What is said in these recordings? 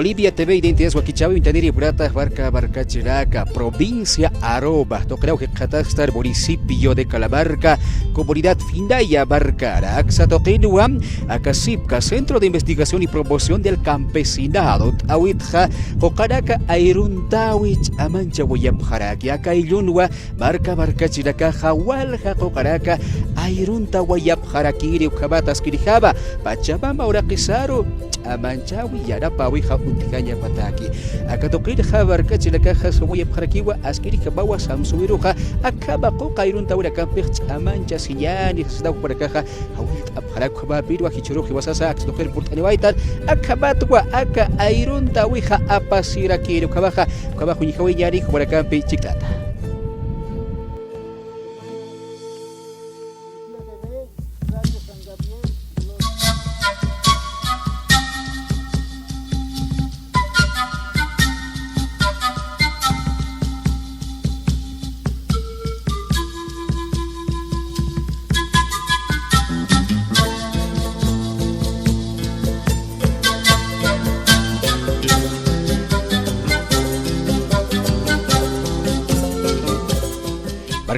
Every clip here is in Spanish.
Bolivia TV Identidades Huaquichava Intendiri Brata Barca Chiraca Provincia Aroba Tocreo que Catastar Municipio de Calabarca Comunidad Findaya Barcara Axa Toquenuam Acasipca Centro de Investigación y Promoción del Campesinado Awitja Jocaraca Airuntawich Amancha Huayapjaraki Acailunwa Barca Chiraca Jawalja Jocaraca Airunta Huayapjaraki Ucabatas Kirijaba Pachabamba Uraquisaru Amanchawi Yarapawi Jaunticaña Pataki Acatoquir Jabarca Chilacaja Huayapjarakiwa Askirija Bawa Samsuiruja Acabako Kairunta Uracampech Amancha Siñani Sdau Paracaja Awit Abjarakaba Pirua Hichuruji Wasasa Axtoker Purtaniwaitan Acabatwa Aka Airunta Wija Apasira Kiru Kabaja Kabajo Yari Huaracampi Chiclata.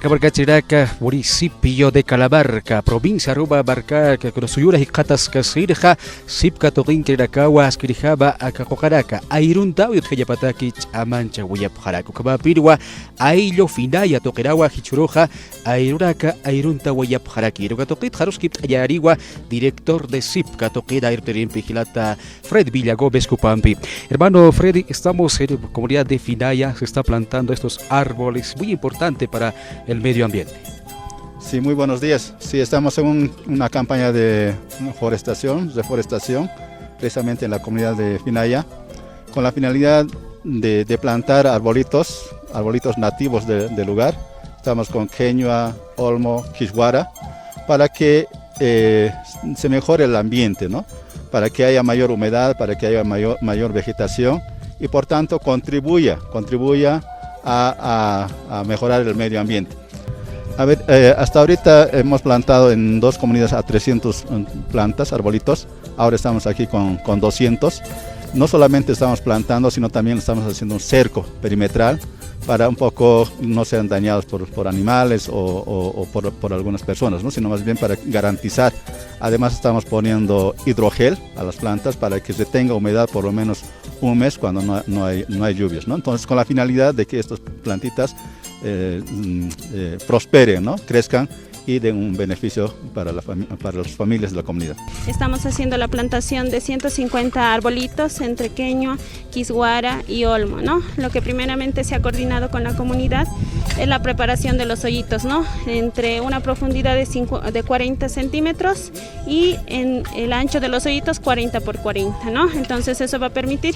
Barca Chiraca, municipio de Calabarca, provincia Aruba, Barca, Crosuyura y Catas Casirja, Sipca Toquín, Kirakawa, Askirijaba, Acacocaraca, Airunta, Yutjayapataki, Amancha, Huayapjaraco, Cabapirua, Ailo, Finaya, Toquerawa, Hichuroja, Airuraca, Airunta, Huayapjaraki, Rogatoquit, Jaroskip, Ayarigua, director de Sipca, Toqueda, Irterin, Vigilata, Fred Villagómez, Cupampi. Hermano Freddy, estamos en la comunidad de Finaya, se está plantando estos árboles muy importantes para el medio ambiente. Sí, muy buenos días. Sí, estamos en una campaña de reforestación, precisamente en la comunidad de Finaya, con la finalidad de plantar arbolitos nativos del lugar. Estamos con queñua, olmo, quisguara, para que se mejore el ambiente, ¿no? Para que haya mayor humedad, para que haya mayor vegetación y por tanto contribuya a mejorar el medio ambiente. A ver, hasta ahorita hemos plantado en 2 comunidades a 300 plantas, arbolitos. Ahora estamos aquí con 200. No solamente estamos plantando, sino también estamos haciendo un cerco perimetral para un poco no sean dañados por animales o por algunas personas, ¿no? Sino más bien para garantizar. Además estamos poniendo hidrogel a las plantas para que se tenga humedad por lo menos un mes cuando no hay lluvias, ¿no? Entonces con la finalidad de que estas plantitas prosperen, ¿no? Crezcan y den un beneficio para las familias de la comunidad. Estamos haciendo la plantación de 150 arbolitos entre queñua, quisguara y olmo, ¿no? Lo que primeramente se ha coordinado con la comunidad es la preparación de los hoyitos, ¿no? Entre una profundidad de 40 centímetros y en el ancho de los hoyitos 40 por 40, ¿no? Entonces eso va a permitir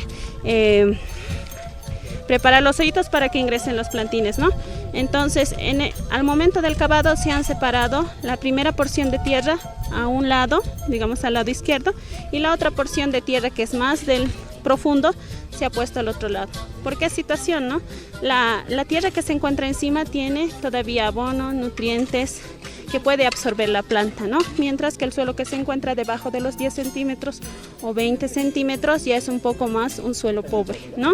preparar los hoyitos para que ingresen los plantines, ¿no? Entonces, al momento del cavado se han separado la primera porción de tierra a un lado, digamos al lado izquierdo, y la otra porción de tierra que es más del profundo se ha puesto al otro lado. ¿Por qué situación, no? La tierra que se encuentra encima tiene todavía abono, nutrientes que puede absorber la planta, ¿no? Mientras que el suelo que se encuentra debajo de los 10 centímetros o 20 centímetros ya es un poco más un suelo pobre, ¿no?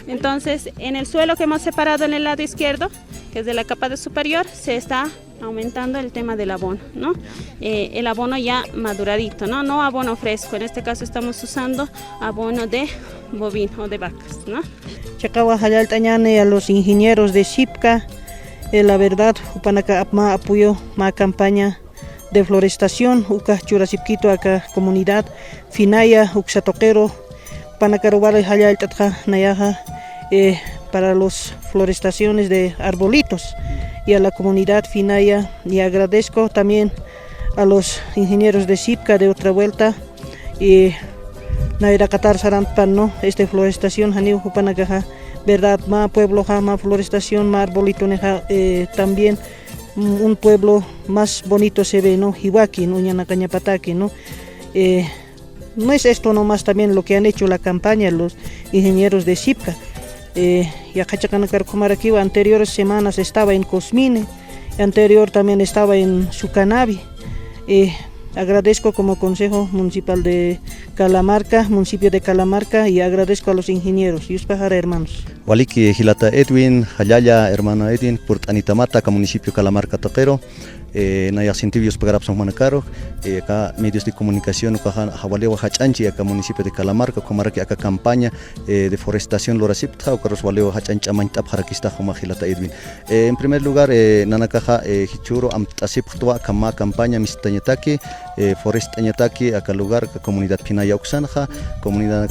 Entonces, en el suelo que hemos separado en el lado izquierdo, que es de la capa superior, se está aumentando el tema del abono, ¿no? El abono ya maduradito, ¿no? No abono fresco, en este caso estamos usando abono de bovino o de vacas, ¿no? Chacawa Hayaltañane a los ingenieros de Sipca. La verdad, Upanaca apoyó una campaña de florestación, Uca Churasipquito, acá comunidad, Finaya, Uxatoquero, Panacarobara y Hayal Tatja, Nayaja, para las florestaciones de arbolitos y a la comunidad Finaya. Y agradezco también a los ingenieros de Sipca de otra vuelta y Naira Qatar Sarampan, ¿no? Florestación, Haniu Upanacaja. Verdad, más pueblo, más florestación, más arbolito, también un pueblo más bonito se ve, ¿no? Hiwaki, ¿no? Ñanacañapataki, ¿no? No es esto nomás también lo que han hecho la campaña los ingenieros de Sipca. Yacachacanacarcomaraquiwa, anteriores semanas estaba en Cosmine, anterior también estaba en Sucanavi. Agradezco como Consejo Municipal de Calamarca, municipio de Calamarca, y agradezco a los ingenieros y Uspajara hermanos. Waliki Hilata Edwin, Hayaya, hermano Edwin, Purtanitamata, municipio Calamarca Toquero. Naya científicos para Manacaro, acá medios de comunicación, Hawalewa Hachanchi, acá municipio de Calamarca, como acá campaña de deforestación Lorasipta, o Caroswalewa Hachanchi, Amantap, Harakista, Homagilata Edwin. En primer lugar, Nanakaja, Hichuro, Amtasiptua, Kama campaña, Mistañataki, Forest Añataki, acá lugar, comunidad Pinaya Oxanja, comunidad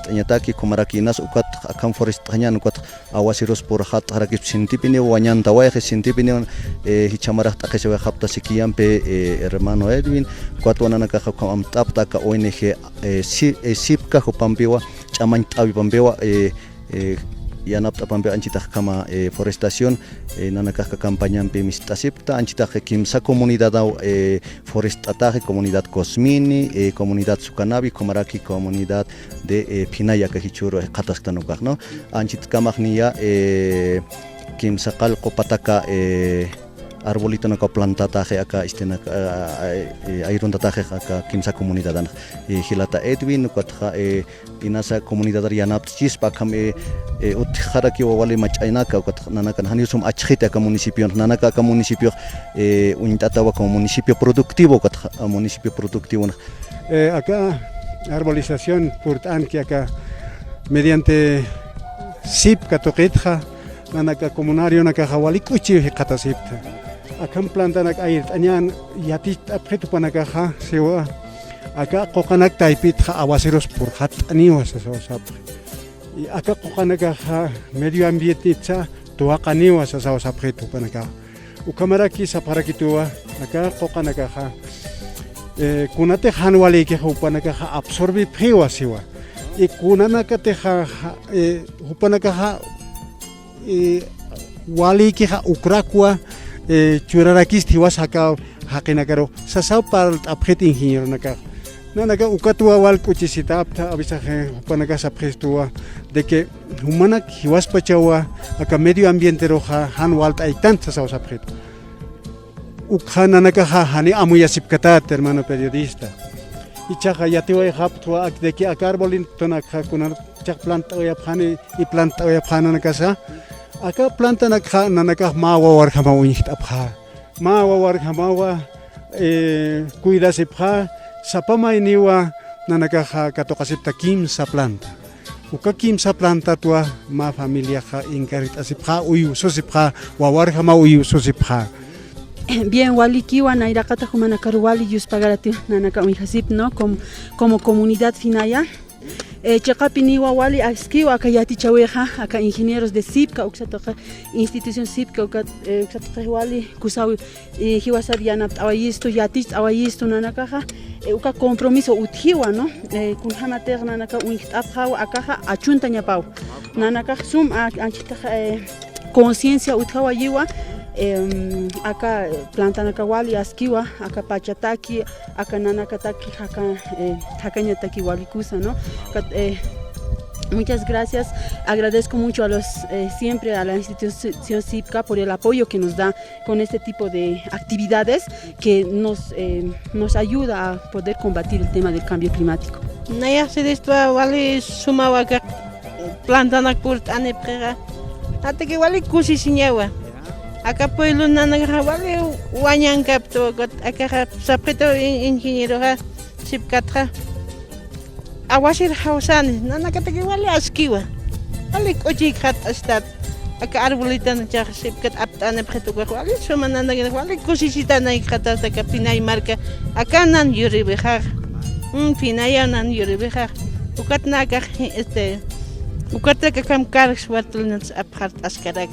Añataki, Comaraki Nas, Ucat, acá Forest Hañan, Ucat, Awasiros por Hat, Harakip Sintipine, Wañan Tawaje, Sintipine, Hichamarach, Hapta Sikiampe, hermano Edwin, cuatro nanakaja com tapta ONG SIPka Hopambiwa, Chamantabi Pambewa, Yanapta Pambe Anchita Kama Forestación, Nanakaja campaña en Mistasipta, Anchita Kimsa comunidad forestataje, comunidad Cosmini, comunidad Sukanabi, Comaraki, comunidad de Pinaya Kahichuro, Katastanukaj, ¿no? Anchit Kamagnia, Kimsa Kalko Pataka, arbolito naka plantataje acá istena ayrundataje acá kimsa comunidad ana hilata Edwin kutja inasa comunidad yanap chispa kame utjara ki wale machainaka kutja nanaka hanisum achhita acá municipio unitatawa como municipio productivo kutja municipio productivo acá arbolización purtanki acá mediante SIP katoqitja nanaka comunario naka hawali kuchi qatasipta acá planta nak air tañan yatit apjeto panakaja sewa acá qoqanak taipitja awaseros por hat aniwas asawasap y acá qoqanakaja medio ambiente tsa tuaqaniwas asawasapjeto panaka ukamaraki saparakituwa acá qoqanakaja kunate hanwali ke upanakaja absorbe phewa sewa y kunanaka teja upanakaja wali ke ukrakwa churarakis tiwas haka hakinakaro sasau par apjet ingeniero naka nanaka ukatua wal kuchisita apta abisaje panaka sapgestua de que humanak hiwas pachawa aka medio ambiente roja han walt aitan sasau sapget ukhananaka hani amuya sipkatat hermano periodista y chaja yatiwa haptua de que acarbolin tonaka kunar chak planta ya phani y planta ya phana nakasa acá planta nanaka mawa warkhama unit apha mawa warkhama cuida sepha sapama iniwa nanaka katokasipta kimsa planta uka kimsa planta tua ma familia kha inkarita sepha uyu sosipha warkhama uyu sosipha. Bien, Walikiwa Nairakata Humanakaruali Yuspagarati Nanaka Unhasip, ¿no? Como comunidad finaya. Chaqapiniwa wali askiwa akayati chaweja aka ingenieros de SIPka uksatoqa institución SIPka uksatoqa wali kusawi hiwasab yanap awayisto yatis awayisto nanakaja uka compromiso uthiwa no kunhama terna naka unhtaphaw akaja achunta ñapaw nanakaja sum anchitaja conciencia uthawa yiwa acá planta nakawali askiwa acá pachataki acá nanakataki acá hakañataki walikusa, ¿no? Muchas gracias, agradezco mucho a los siempre a la institución SIPka por el apoyo que nos da con este tipo de actividades que nos ayuda a poder combatir el tema del cambio climático. Naya se destrua wali sumawa ka planta nakurt ane prega hasta que wali kusi sinyawa acá pueblo nananga wali wañan capto acá sapreto ingeniero ha SIPka awasir hausan nanaka te wali askiwa wali kochi khat astat acá arbolita na cha SIPka aptane preto wali suma nananga wali kusisita na khata ta kapinay marca acá nan yuri bejar pinaya nan yuri bejar ukat na ka ukata ka kam karx watulnats apart askarak